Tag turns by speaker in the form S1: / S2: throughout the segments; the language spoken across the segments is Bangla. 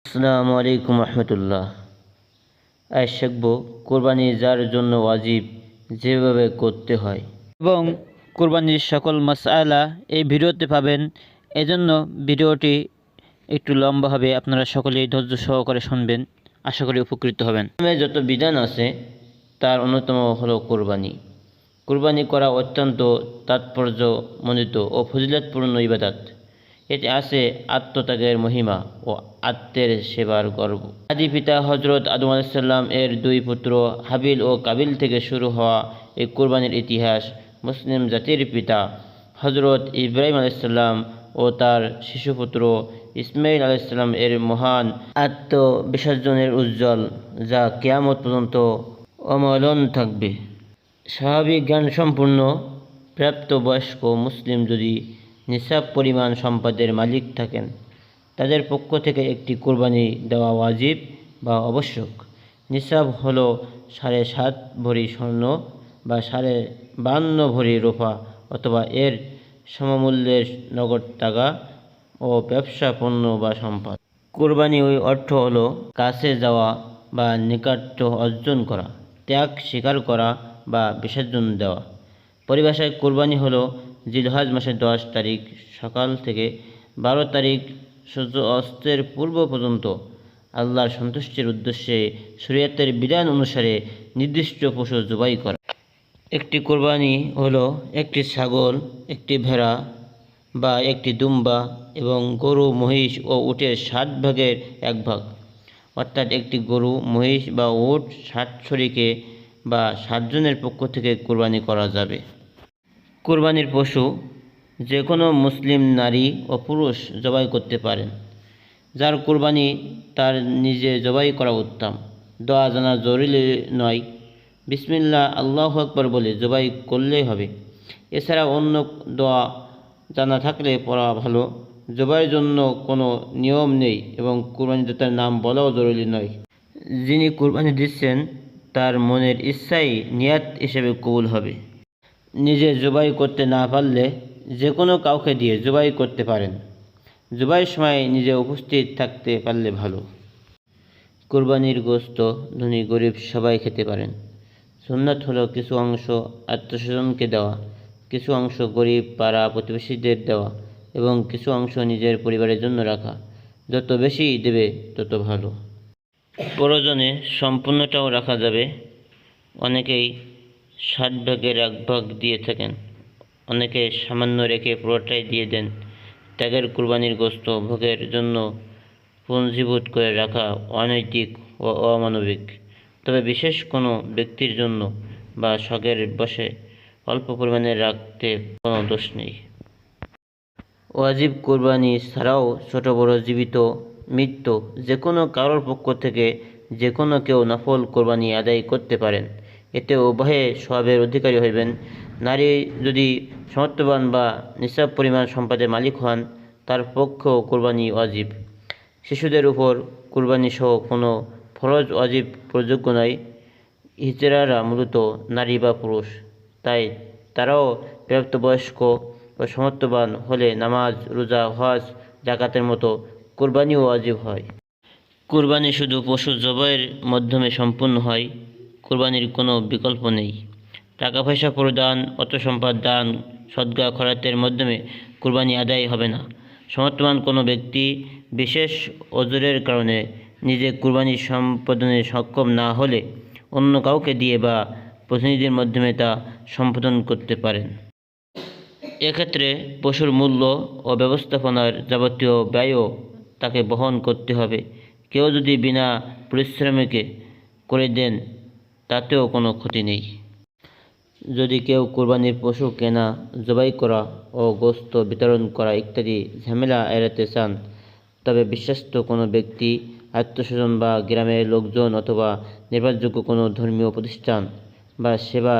S1: আসসালামু আলাইকুম রহমতুল্লাহ। আজ শিখব কোরবানি যার জন্য ওয়াজিব যেভাবে করতে হয় এবং কোরবানির সকল মাসআলা এই ভিডিওতে পাবেন। এজন্য ভিডিওটি একটু লম্বা হবে, আপনারা সকলেই ধৈর্য সহকারে শুনবেন, আশা করি উপকৃত হবেন। যত বিধান আছে তার অন্যতম হলো কোরবানি। কোরবানি করা অত্যন্ত তাৎপর্যমণ্ডিত ও ফজিলতপূর্ণ ইবাদত। এতে আছে আত্মত্যাগের মহিমা ও আত্মের সেবার গর্ব। আদি পিতা হজরত আদম আলাইসাল্লাম এর দুই পুত্র হাবিল ও কাবিল থেকে শুরু হওয়া এই কোরবানির ইতিহাস মুসলিম জাতির পিতা হজরত ইব্রাহিম আলাইসাল্লাম ও তার শিশুপুত্র ইসমাইল আলাইসাল্লাম এর মহান আত্মবিসর্জনের উজ্জ্বল, যা কিয়ামত পর্যন্ত অমলন থাকবে। স্বাভাবিক জ্ঞানসম্পন্ন প্রাপ্তবয়স্ক মুসলিম যদি নিসাব পরিমাণ সম্পদের মালিক থাকেন, তাদের পক্ষ থেকে একটি কোরবানি দেওয়া ওয়াজিব বা আবশ্যক। নিসাব হলো 7.5 ভরি স্বর্ণ বা 52 ভরি রূপা অথবা এর সমমূল্যের নগদ টাকা ও ব্যবসা পণ্য বা সম্পদ। কোরবানি ওই অর্থ হলো কাছে যাওয়া বা নিকট্য অর্জন করা, ত্যাগ স্বীকার করা বা বিসর্জন দেওয়া। পরিভাষায় কোরবানি হলো জিলহজ মাসের 10 তারিখ সকাল থেকে 12 তারিখ সূর্য অস্তের পূর্ব পর্যন্ত আল্লাহর সন্তুষ্টির উদ্দেশ্যে শরীয়তের বিধান অনুসারে নির্দিষ্ট পশু জবাই করা। একটি কোরবানি হলো একটি ছাগল, একটি ভেড়া বা একটি দুম্বা এবং গরু, মহিষ ও উটের 7 ভাগের 1 ভাগ, অর্থাৎ একটি গরু, মহিষ বা উট 7 শরীকে বা 7 জনের পক্ষ থেকে কোরবানি করা যাবে। কোরবানির পশু যে কোনো মুসলিম নারী ও পুরুষ জবাই করতে পারেন। যার কোরবানি তার নিজে জবাই করা উত্তম। দোয়া জানা জরুরি নয়, বিসমিল্লাহ আল্লাহু আকবার বলে জবাই করলেই হবে। এছাড়া অন্য দোয়া জানা থাকলে পড়া ভালো। জবাইয়ের জন্য কোনো নিয়ম নেই এবং কোরবানিদাতার নাম বলাও জরুরি নয়। যিনি কোরবানি দিচ্ছেন তার মনের ইচ্ছাই নিয়াত হিসেবে কবুল হবে। নিজে জবাই করতে না পারলে যে কোনো কাউকে দিয়ে জবাই করতে পারেন। জবাইয়ের সময় নিজে উপস্থিত থাকতে পারলে ভালো। কোরবানির গোশত ধনী গরিব সবাই খেতে পারেন। সুন্নাত হলো কিছু অংশ আত্মীয়স্বজনকে দেওয়া, কিছু অংশ গরিব পাড়া প্রতিবেশীদের দেওয়া এবং কিছু অংশ নিজের পরিবারের জন্য রাখা। যত বেশি দেবে তত ভালো। প্রয়োজনে সম্পূর্ণটাও রাখা যাবে। অনেকেই 7 ভাগের 1 ভাগ দিয়ে থাকেন, অনেকে সামান্য রেখে পুরোটাই দিয়ে দেন। ত্যাগের কোরবানির গোশত ভোগের জন্য পুঞ্জীভূত করে রাখা অনৈতিক ও অমানবিক। তবে বিশেষ কোনো ব্যক্তির জন্য বা শখের বশে অল্প পরিমাণে রাখতে কোনো দোষ নেই। ওয়াজিব কোরবানি ছাড়াও ছোট বড় জীবিত মৃত যে কোনো কারোর পক্ষ থেকে যে কোনো কেউ নফল কোরবানি আদায় করতে পারেন। এতে উভয়ে সওয়াবের অধিকারী হইবেন। নারী যদি সমর্থবান বা নিসাব পরিমাণ সম্পদের মালিক হন, তার পক্ষেও কোরবানি ওয়াজিব। শিশুদের উপর কোরবানি সহ কোনো ফরজ ওয়াজিব প্রযোজ্য নয়। হিজড়ারা মূলত নারী বা পুরুষ, তাই তারাও প্রাপ্তবয়স্ক ও সমর্থবান হলে নামাজ, রোজা, হজ, যাকাতের মতো কোরবানিও ওয়াজিব হয়। কোরবানি শুধু পশু জবাইয়ের মাধ্যমে সম্পূর্ণ হয়। কোরবানির কোনো বিকল্প নেই। টাকা পয়সা প্রদান, অর্থ সম্পদ দান, সদকা খয়রাতের মাধ্যমে কোরবানি আদায় হবে না। সমর্থবান কোনো ব্যক্তি বিশেষ ওজরের কারণে নিজে কোরবানি সম্পাদনে সক্ষম না হলে অন্য কাউকে দিয়ে বা প্রতিনিধির মাধ্যমে তা সম্পাদন করতে পারেন। এক্ষেত্রে পশুর মূল্য ও ব্যবস্থাপনার যাবতীয় ব্যয়ও তাকে বহন করতে হবে। কেউ যদি বিনা পরিশ্রমে করে দেন তাতেও কোনো ক্ষতি নেই। যদি কেউ কোরবানির পশু কেনা, জবাই করা ও গোশত বিতরণ করা ইত্যাদি ঝামেলা এড়াতে চান, তবে বিশ্বস্ত কোনো ব্যক্তি, আত্মীয়স্বজন বা গ্রামের লোকজন অথবা নির্ভরযোগ্য কোনো ধর্মীয় প্রতিষ্ঠান বা সেবা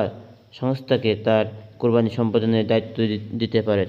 S1: সংস্থাকে তার কোরবানি সম্পাদনের দায়িত্ব দিতে পারেন।